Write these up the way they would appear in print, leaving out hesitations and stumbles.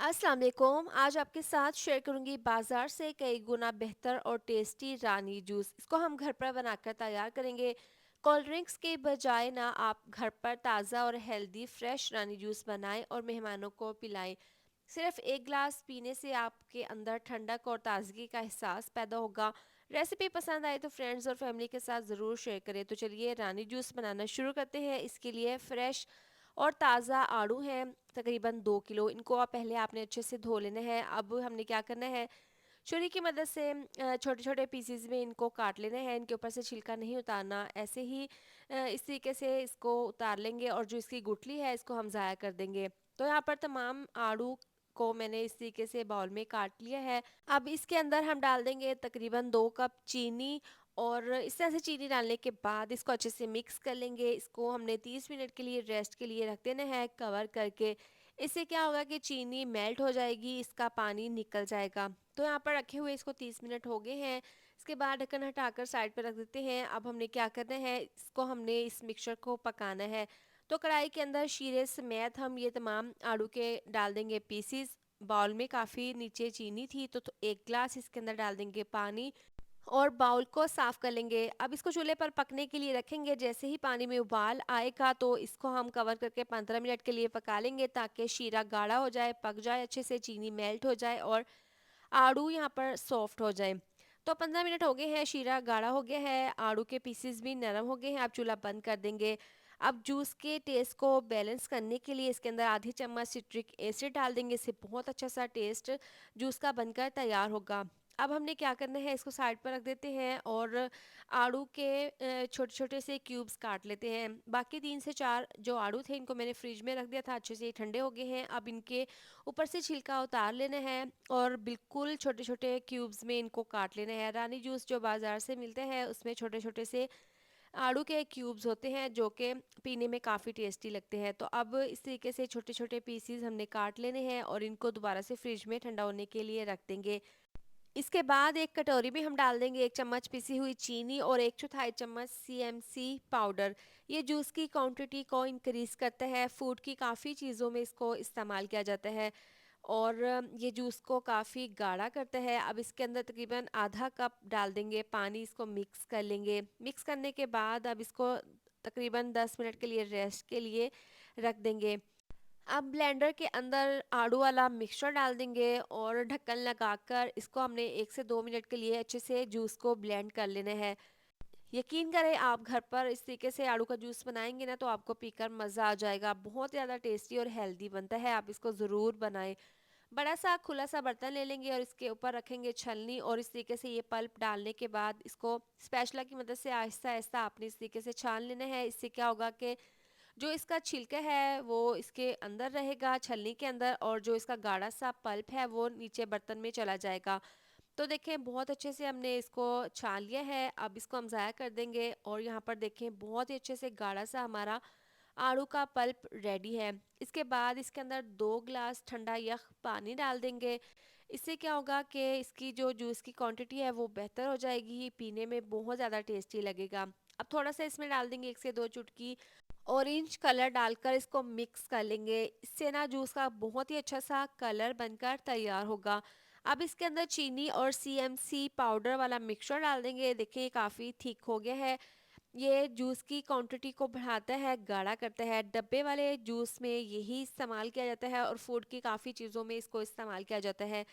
अस्सलाम वालेकुम। आज आपके साथ शेयर करूंगी बाज़ार से कई गुना बेहतर और टेस्टी रानी जूस। इसको हम घर पर बनाकर तैयार करेंगे। कोल्ड ड्रिंक्स के बजाय ना आप घर पर ताज़ा और हेल्दी फ्रेश रानी जूस बनाएं और मेहमानों को पिलाएं। सिर्फ एक गिलास पीने से आपके अंदर ठंडक और ताजगी का एहसास पैदा होगा। रेसिपी पसंद आए तो फ्रेंड्स और फैमिली के साथ ज़रूर शेयर करें। तो चलिए रानी जूस बनाना शुरू करते हैं। इसके लिए फ्रेश और ताज़ा आड़ू हैं तकरीबन 2 किलो। इनको आप पहले आपने अच्छे से धो लेना है। अब हमने क्या करना है, छुरी की मदद से छोटे छोटे पीसीज में इनको काट लेना है। इनके ऊपर से छिलका नहीं उतारना, ऐसे ही इस तरीके से इसको उतार लेंगे और जो इसकी गुठली है इसको हम ज़ाया कर देंगे। तो यहाँ पर तमाम आड़ू को मैंने इस तरीके से बाउल में काट लिया है। अब इसके अंदर हम डाल देंगे तकरीबन 2 कप चीनी। और इस तरह से चीनी डालने के बाद इसको अच्छे से मिक्स कर लेंगे। इसको हमने 30 मिनट के लिए रेस्ट के लिए रख देना है कवर करके। इससे क्या होगा कि चीनी मेल्ट हो जाएगी, इसका पानी निकल जाएगा। तो यहाँ पर रखे हुए इसको 30 मिनट हो गए हैं। इसके बाद ढक्कन हटाकर साइड पर रख देते हैं। अब हमने क्या करना है, इसको हमने इस मिक्सचर को पकाना है। तो कढ़ाई के अंदर शीरे समेत हम ये तमाम आलू के डाल देंगे पीसीस। बाउल में काफ़ी नीचे चीनी थी तो 1 गिलास इसके अंदर डाल देंगे पानी और बाउल को साफ कर लेंगे। अब इसको चूल्हे पर पकने के लिए रखेंगे। जैसे ही पानी में उबाल आएगा तो इसको हम कवर करके 15 मिनट के लिए पका लेंगे ताकि शीरा गाढ़ा हो जाए, पक जाए अच्छे से, चीनी मेल्ट हो जाए और आड़ू यहाँ पर सॉफ्ट हो जाए। तो 15 मिनट हो गए हैं, शीरा गाढ़ा हो गया है, आड़ू के पीसेस भी नरम हो गए हैं। अब चूल्हा बंद कर देंगे। अब जूस के टेस्ट को बैलेंस करने के लिए इसके अंदर आधी चम्मच सिट्रिक एसिड डाल देंगे। इससे बहुत अच्छा सा टेस्ट जूस का बनकर तैयार होगा। अब हमने क्या करना है, इसको साइड पर रख देते हैं और आड़ू के छोटे छोटे से क्यूब्स काट लेते हैं। बाकी 3 से 4 जो आड़ू थे इनको मैंने फ्रिज में रख दिया था, अच्छे से ये ठंडे हो गए हैं। अब इनके ऊपर से छिलका उतार लेना है और बिल्कुल छोटे छोटे क्यूब्स में इनको काट लेना है। रानी जूस जो बाज़ार से मिलते हैं उसमें छोटे छोटे से आड़ू के क्यूब्स होते हैं जो कि पीने में काफ़ी टेस्टी लगते हैं। तो अब इस तरीके से छोटे छोटे पीसीज हमने काट लेने हैं और इनको दोबारा से फ्रिज में ठंडा होने के लिए रख देंगे। इसके बाद एक कटोरी में हम डाल देंगे 1 चम्मच पिसी हुई चीनी और 1/4 चम्मच सीएमसी पाउडर। ये जूस की क्वांटिटी को इंक्रीज करता है। फूड की काफ़ी चीज़ों में इसको इस्तेमाल किया जाता है और ये जूस को काफ़ी गाढ़ा करता है। अब इसके अंदर तकरीबन आधा कप डाल देंगे पानी, इसको मिक्स कर लेंगे। मिक्स करने के बाद अब इसको तकरीबन 10 मिनट के लिए रेस्ट के लिए रख देंगे। अब ब्लेंडर के अंदर आड़ू वाला मिक्सचर डाल देंगे और ढक्कन लगाकर इसको हमने 1 से 2 मिनट के लिए अच्छे से जूस को ब्लेंड कर लेना है। यकीन करें आप घर पर इस तरीके से आड़ू का जूस बनाएंगे ना तो आपको पीकर मज़ा आ जाएगा। बहुत ज़्यादा टेस्टी और हेल्दी बनता है, आप इसको ज़रूर बनाएं। बड़ा सा खुला सा बर्तन ले लेंगे और इसके ऊपर रखेंगे छलनी और इस तरीके से ये पल्प डालने के बाद इसको स्पैचुला की मदद से आहिस्ता आहिस्ता आपने इस तरीके से छान लेना है। इससे क्या होगा कि जो इसका छिलका है वो इसके अंदर रहेगा छलनी के अंदर और जो इसका गाढ़ा सा पल्प है वो नीचे बर्तन में चला जाएगा। तो देखें बहुत अच्छे से हमने इसको छान लिया है। अब इसको हम ज़ाया कर देंगे और यहाँ पर देखें बहुत ही अच्छे से गाढ़ा सा हमारा आड़ू का पल्प रेडी है। इसके बाद इसके अंदर 2 गिलास ठंडा यख पानी डाल देंगे। इससे क्या होगा कि इसकी जो जूस की क्वांटिटी है वो बेहतर हो जाएगी, पीने में बहुत ज़्यादा टेस्टी लगेगा। अब थोड़ा सा इसमें डाल देंगे 1 से 2 चुटकी ऑरेंज कलर डालकर इसको मिक्स कर लेंगे। इससे ना जूस का बहुत ही अच्छा सा कलर बनकर तैयार होगा। अब इसके अंदर चीनी और सीएमसी पाउडर वाला मिक्सचर डाल देंगे। देखिए काफ़ी थिक हो गया है। ये जूस की क्वांटिटी को बढ़ाता है, गाढ़ा करता है। डब्बे वाले जूस में यही इस्तेमाल किया जाता है और फूड की काफ़ी चीज़ों में इसको इस्तेमाल किया जाता है।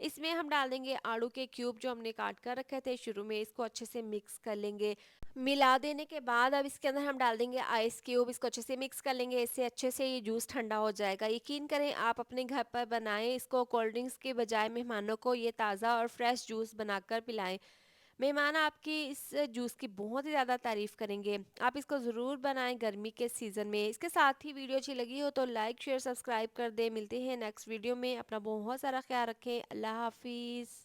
इसमें हम डाल देंगे आलू के क्यूब जो हमने काट कर रखे थे शुरू में, इसको अच्छे से मिक्स कर लेंगे। मिला देने के बाद अब इसके अंदर हम डाल देंगे आइस क्यूब, इसको अच्छे से मिक्स कर लेंगे। इससे अच्छे से ये जूस ठंडा हो जाएगा। यकीन करें आप अपने घर पर बनाएं इसको, कोल्ड ड्रिंक्स के बजाय मेहमानों को ये ताज़ा और फ्रेश जूस बनाकर पिलाएं। मेहमान आपकी इस जूस की बहुत ही ज़्यादा तारीफ़ करेंगे। आप इसको ज़रूर बनाएं गर्मी के सीज़न में। इसके साथ ही वीडियो अच्छी लगी हो तो लाइक शेयर सब्सक्राइब कर दें। मिलते हैं नेक्स्ट वीडियो में। अपना बहुत सारा ख्याल रखें। अल्लाह हाफिज़।